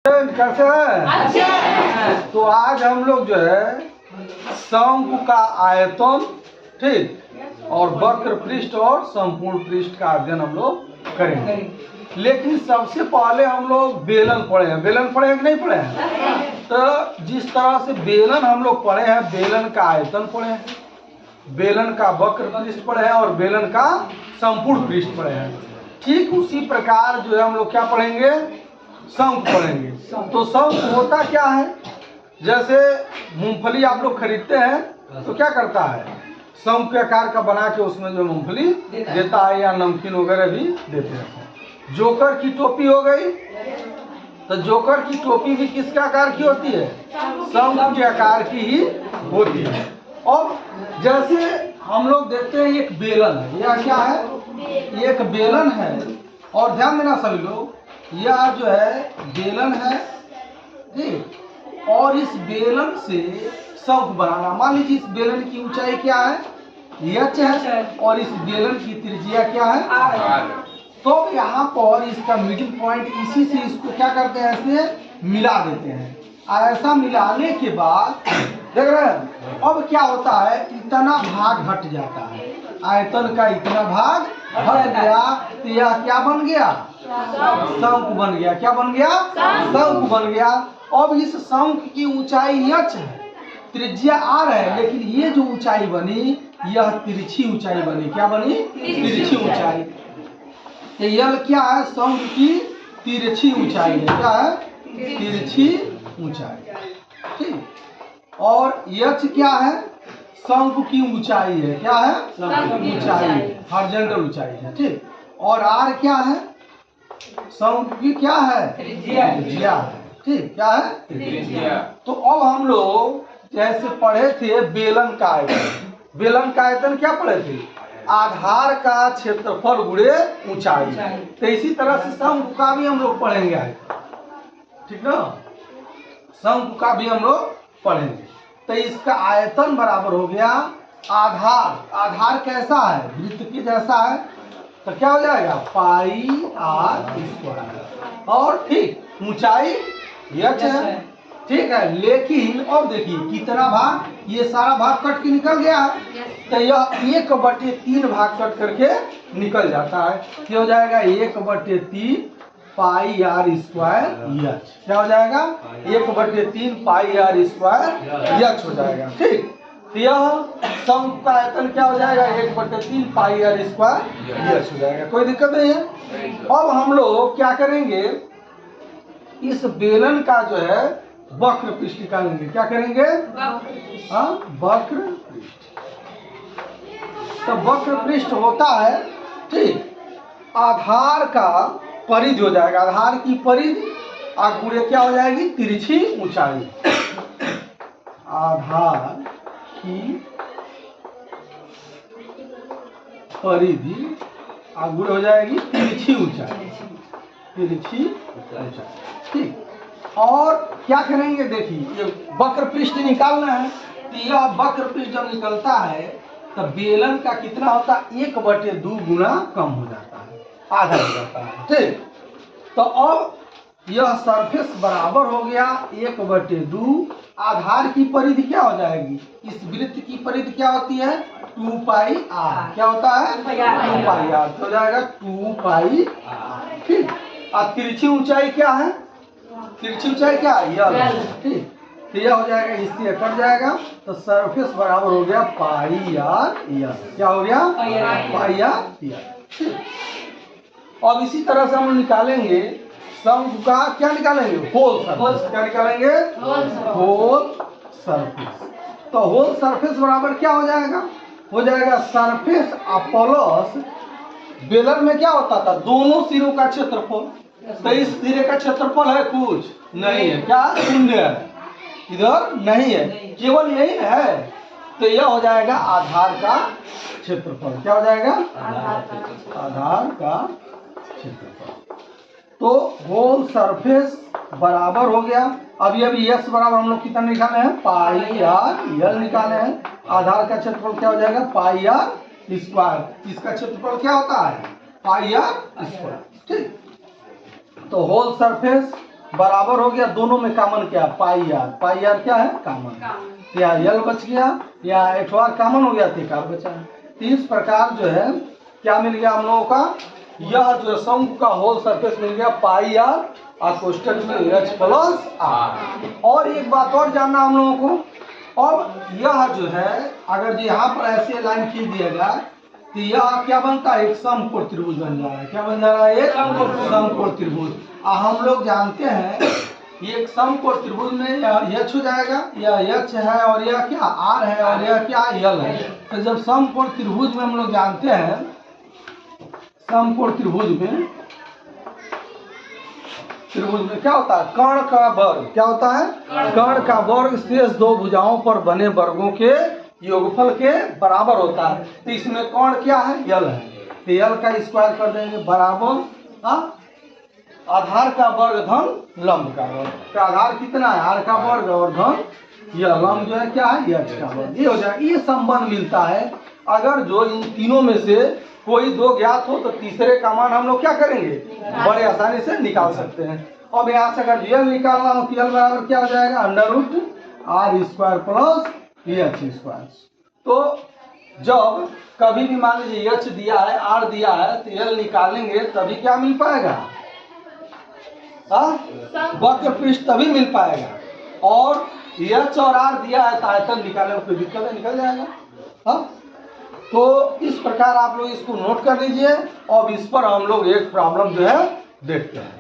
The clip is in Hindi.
कैसे है? अच्छा। तो आज हम लोग जो है शंकु का आयतन, ठीक, और वक्र पृष्ठ और संपूर्ण पृष्ठ का अध्ययन हम लोग करेंगे। लेकिन सबसे पहले हम लोग बेलन पढ़े हैं। बेलन पढ़े हैं कि नहीं पढ़े हैं? तो जिस तरह से बेलन हम लोग पढ़े हैं, बेलन का आयतन पढ़े हैं, बेलन का वक्र पृष्ठ पढ़े हैं और बेलन का संपूर्ण पृष्ठ पढ़े हैं, ठीक उसी प्रकार जो है हम लोग क्या पढ़ेंगे, शंकु पढ़ेंगे। तो शंकु होता क्या है? जैसे मूंगफली आप लोग खरीदते हैं तो क्या करता है, शंकु के आकार का बना के उसमें जो मूंगफली देता है या नमकीन वगैरह भी देते हैं। जोकर की टोपी हो गई, तो जोकर की टोपी भी किसके आकार की होती है? शंकु के आकार की ही होती है। और जैसे हम लोग देखते हैं एक बेलन है, यह क्या है? एक बेलन है। और ध्यान देना सभी लोग, यह जो है बेलन है, ठीक, और इस बेलन से शंकु बनाना। मान लीजिए इस बेलन की ऊंचाई क्या है? h है, और इस बेलन की त्रिज्या क्या है? r। तो यहाँ पर इसका मिडिल पॉइंट, इसी से इसको क्या करते हैं, ऐसे मिला देते हैं। ऐसा मिलाने के बाद देख रहे हैं, अब क्या होता है, इतना भाग हट जाता है, आयतन का इतना भाग हट गया, तो यह क्या बन गया? शंकु बन गया। क्या बन गया? शंकु बन गया। अब इस शंकु की ऊंचाई h है, त्रिज्या r है, लेकिन ये जो ऊंचाई बनी यह तिरछी ऊंचाई बनी। क्या बनी? तिरछी ऊंचाई। तो यह क्या है? शंकु की तिरछी ऊंचाई है। क्या है? तिरछी ऊंचाई, ठीक। और h क्या है? शंकु की ऊंचाई है। क्या है? ऊंचाई, हॉरिजॉन्टल ऊंचाई है, ठीक। और r क्या है? शंकु की क्या है? त्रिज्या है, ठीक। क्या है? त्रिज्या। तो अब हम लोग जैसे पढ़े थे बेलन का आयतन, बेलन का आयतन क्या पढ़े थे? आधार का क्षेत्रफल गुणे ऊंचाई। तो इसी तरह से शंकु का भी हम लोग पढ़ेंगे आयतन, ठीक ना? शंकु का भी हम लोग पढ़ेंगे। तो इसका आयतन बराबर हो गया आधार। आधार कैसा है? वृत्त के जैसा है, तो क्या हो जाएगा? पाई आर स्क्वायर। और ठीक ऊंचाई h है, ठीक है। लेकिन अब देखिए कितना भाग, ये सारा भाग कट के निकल गया है, तो यह 1/3 भाग कट करके निकल जाता है। क्या हो जाएगा? 1/3 पाई आर स्क्वायर h। क्या हो जाएगा? 1/3 पाई आर स्क्वायर h हो जाएगा, ठीक। तो यह शंकु का आयतन क्या हो जाएगा? 1/3 पाई आर स्क्वायर h हो जाएगा। कोई दिक्कत नहीं है। अब हम लोग क्या करेंगे, इस बेलन का जो है वक्र पृष्ठ निकालेंगे। क्या करेंगे? हाँ, वक्र पृष्ठ। तो वक्र पृष्ठ होता है, ठीक, आधार का परिधि हो जाएगा। आधार की परिधि गुणे क्या हो जाएगी? तिरछी ऊंचाई। आधार की परिधि गुणे हो जाएगी तिरछी ऊंचाई, तिरछी ऊंचाई, ठीक। और क्या करेंगे, देखिए ये वक्र पृष्ठ निकालना है। तो यह वक्र पृष्ठ जब निकलता है तो बेलन का कितना होता है? 1/2 गुना कम हो जाता है, आधा हो जाता है, ठीक। तो अब यह सरफेस बराबर हो गया 1/2। आधार की परिधि क्या हो जाएगी? इस वृत्त की परिधि क्या होती है? 2 पाई r। क्या होता है? 2 पाई r। तो हो जाएगा 2 पाई r, ठीक। और तिरछी ऊंचाई क्या है? तिरछी ऊंचाई क्या है? यह, ठीक। तो यह हो जाएगा, इससे कट जाएगा, तो सरफेस बराबर हो गया पाई आर यह। क्या हो गया? पाई आर यह, ठीक। अब इसी तरह से हम निकालेंगे शंकु का, क्या निकालेंगे? Whole surface. क्या निकालेंगे? Whole surface. तो होल सरफेस बराबर क्या हो जाएगा? हो जाएगा सरफेस प्लस बेलन में क्या होता था? दोनों सिरों का क्षेत्रफल। तो इस सिरे का क्षेत्रफल है कुछ नहीं है, क्या? शून्य है, इधर नहीं है, केवल यही है। तो यह हो जाएगा आधार का क्षेत्रफल। क्या हो जाएगा? आधार का क्षेत्रफल। तो होल सरफेस बराबर हो गया। अभी s बराबर हम लोग कितना निकाले हैं? पाई आर यल निकाले हैं। आधार का क्षेत्रफल क्या हो जाएगा? पाई आर स्क्वायर। इसका क्षेत्रफल क्या होता है? पाई आर स्क्वायर, ठीक। तो होल सरफेस बराबर हो गया, दोनों में कॉमन क्या है, पाई आर। पाई आर क्या है, कॉमन। या यल बच गया, या एठवार कॉमन हो गया, थिकार बचा है। तो इस प्रकार जो है क्या मिल गया हम लोगों का, यह जो शंकु का होल सरफेस मिल गया पाई आर और कोष्टक में एच प्लस आर। और एक बात और जानना हम लोगों को, और यह जो है अगर जो यहाँ पर ऐसे लाइन खींच दिया जाए तो यह क्या बनता है, एक समकोण त्रिभुज बन जा रहा है। क्या बन जा रहा है, एक समकोण त्रिभुज। हम लोग जानते हैं ये एक समकोण त्रिभुज में यह हो जाएगा, यह एच है और यह क्या आर है और यह क्या यल है। तो जब समकोण त्रिभुज में हम लोग जानते हैं, समकोण त्रिभुज में क्या होता है, कर्ण का वर्ग। क्या होता है, कर्ण का वर्ग शेष दो भुजाओं पर बने वर्गों के योगफल के बराबर होता है। तो इसमें कर्ण क्या है, यल है। तो यल का स्क्वायर कर देंगे बराबर आधार का वर्ग धन लंब का वर्ग। तो आधार कितना है, आर का वर्ग, और धन यह लंब जो है क्या है, यक्ष का वर्ग। ये हो जाएगा, ये संबंध मिलता है। अगर जो इन तीनों में से कोई दो ज्ञात हो तो तीसरे का मान हम लोग क्या करेंगे, बड़े आसानी से निकाल सकते हैं। अब यहाँ से अगर यल निकालना हो तो यल बराबर क्या हो जाएगा, under root R square plus H square. तो जब कभी भी मान लीजिए एच दिया है, आर दिया है, तो यल निकालेंगे तभी क्या मिल पाएगा, वक्र पृष्ठ तभी मिल पाएगा। और एच और आर दिया है तो आयतन निकालने में कोई दिक्कत है, निकल जाएगा। तो इस प्रकार आप लोग इसको नोट कर लीजिए। और इस पर हम लोग एक प्रॉब्लम जो है देखते हैं।